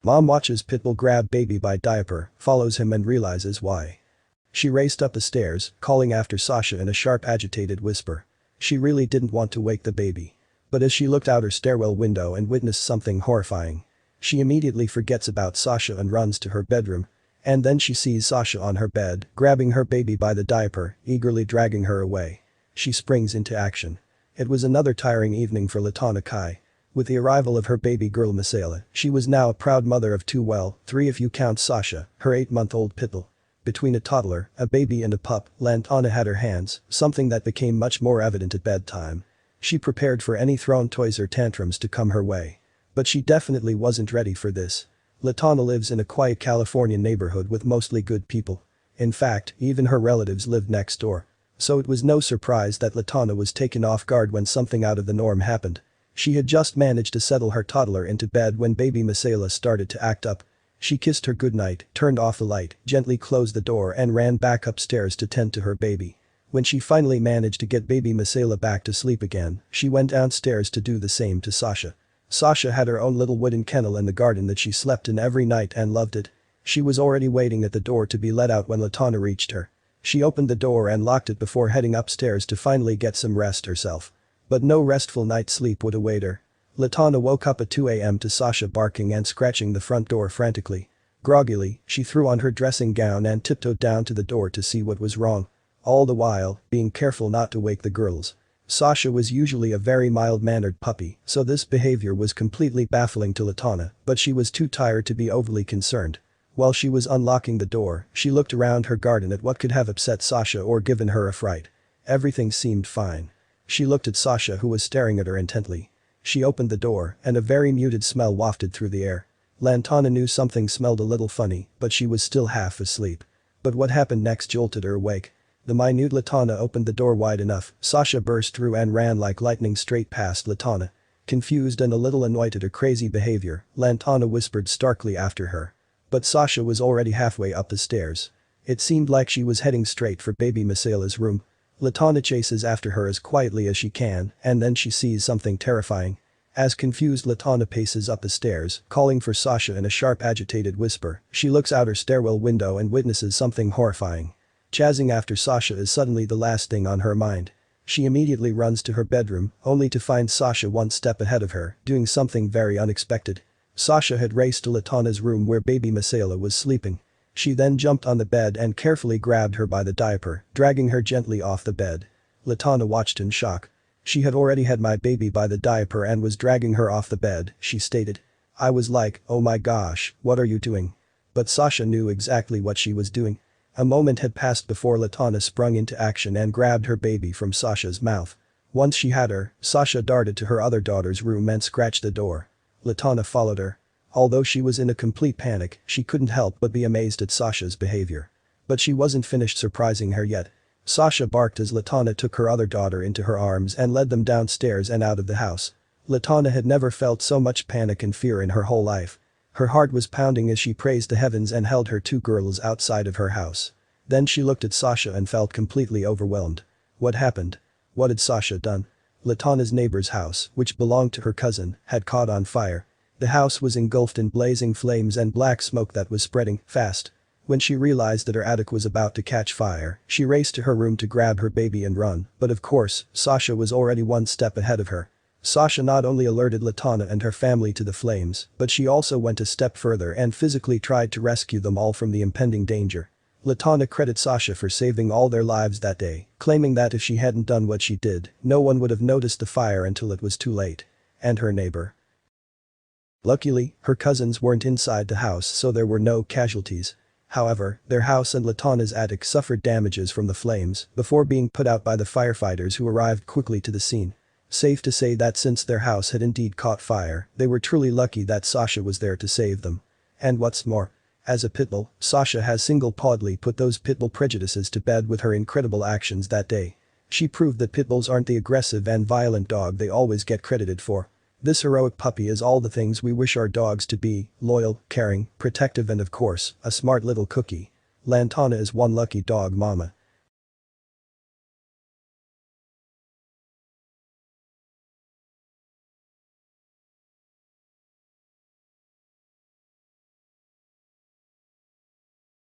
Mom watches Pitbull grab baby by diaper, follows him and realizes why. She raced up the stairs, calling after Sasha in a sharp agitated whisper. She really didn't want to wake the baby. But as she looked out her stairwell window and witnessed something horrifying, she immediately forgets about Sasha and runs to her bedroom. And then she sees Sasha on her bed, grabbing her baby by the diaper, eagerly dragging her away. She springs into action. It was another tiring evening for Latana Kai. With the arrival of her baby girl Misaela, she was now a proud mother of two, well, three if you count Sasha, her 8-month-old Pitbull. Between a toddler, a baby and a pup, Lantana had her hands, something that became much more evident at bedtime. She prepared for any thrown toys or tantrums to come her way. But she definitely wasn't ready for this. Latana lives in a quiet Californian neighborhood with mostly good people. In fact, even her relatives lived next door. So it was no surprise that Latana was taken off guard when something out of the norm happened. She had just managed to settle her toddler into bed when baby Misaela started to act up. She kissed her goodnight, turned off the light, gently closed the door and ran back upstairs to tend to her baby. When she finally managed to get baby Misaela back to sleep again, she went downstairs to do the same to Sasha. Sasha had her own little wooden kennel in the garden that she slept in every night and loved it. She was already waiting at the door to be let out when Latana reached her. She opened the door and locked it before heading upstairs to finally get some rest herself. But no restful night's sleep would await her. Latana woke up at 2 a.m. to Sasha barking and scratching the front door frantically. Groggily, she threw on her dressing gown and tiptoed down to the door to see what was wrong. All the while, being careful not to wake the girls. Sasha was usually a very mild-mannered puppy, so this behavior was completely baffling to Latana, but she was too tired to be overly concerned. While she was unlocking the door, she looked around her garden at what could have upset Sasha or given her a fright. Everything seemed fine. She looked at Sasha, who was staring at her intently. She opened the door, and a very muted smell wafted through the air. Lantana knew something smelled a little funny, but she was still half asleep. But what happened next jolted her awake. The minute Latana opened the door wide enough, Sasha burst through and ran like lightning straight past Latana. Confused and a little annoyed at her crazy behavior, Lantana whispered starkly after her. But Sasha was already halfway up the stairs. It seemed like she was heading straight for baby Misaela's room. Latana chases after her as quietly as she can, and then she sees something terrifying. As confused Latana paces up the stairs, calling for Sasha in a sharp agitated whisper, she looks out her stairwell window and witnesses something horrifying. Chasing after Sasha is suddenly the last thing on her mind. She immediately runs to her bedroom, only to find Sasha one step ahead of her, doing something very unexpected. Sasha had raced to Latana's room where baby Misaela was sleeping. She then jumped on the bed and carefully grabbed her by the diaper, dragging her gently off the bed. Latana watched in shock. She had already had my baby by the diaper and was dragging her off the bed, she stated. I was like, oh my gosh, what are you doing? But Sasha knew exactly what she was doing. A moment had passed before Latana sprung into action and grabbed her baby from Sasha's mouth. Once she had her, Sasha darted to her other daughter's room and scratched the door. Latana followed her. Although she was in a complete panic, she couldn't help but be amazed at Sasha's behavior. But she wasn't finished surprising her yet. Sasha barked as Latana took her other daughter into her arms and led them downstairs and out of the house. Latana had never felt so much panic and fear in her whole life. Her heart was pounding as she praised the heavens and held her two girls outside of her house. Then she looked at Sasha and felt completely overwhelmed. What happened? What had Sasha done? Latana's neighbor's house, which belonged to her cousin, had caught on fire. The house was engulfed in blazing flames and black smoke that was spreading fast. When she realized that her attic was about to catch fire, she raced to her room to grab her baby and run, but of course, Sasha was already one step ahead of her. Sasha not only alerted Latana and her family to the flames, but she also went a step further and physically tried to rescue them all from the impending danger. Latana credits Sasha for saving all their lives that day, claiming that if she hadn't done what she did, no one would have noticed the fire until it was too late. And her neighbor. Luckily, her cousins weren't inside the house, so there were no casualties. However, their house and Latana's attic suffered damages from the flames before being put out by the firefighters who arrived quickly to the scene. Safe to say that since their house had indeed caught fire, they were truly lucky that Sasha was there to save them. And what's more, as a pitbull, Sasha has single-handedly put those pitbull prejudices to bed with her incredible actions that day. She proved that pitbulls aren't the aggressive and violent dog they always get credited for. This heroic puppy is all the things we wish our dogs to be: loyal, caring, protective and of course, a smart little cookie. Lantana is one lucky dog mama.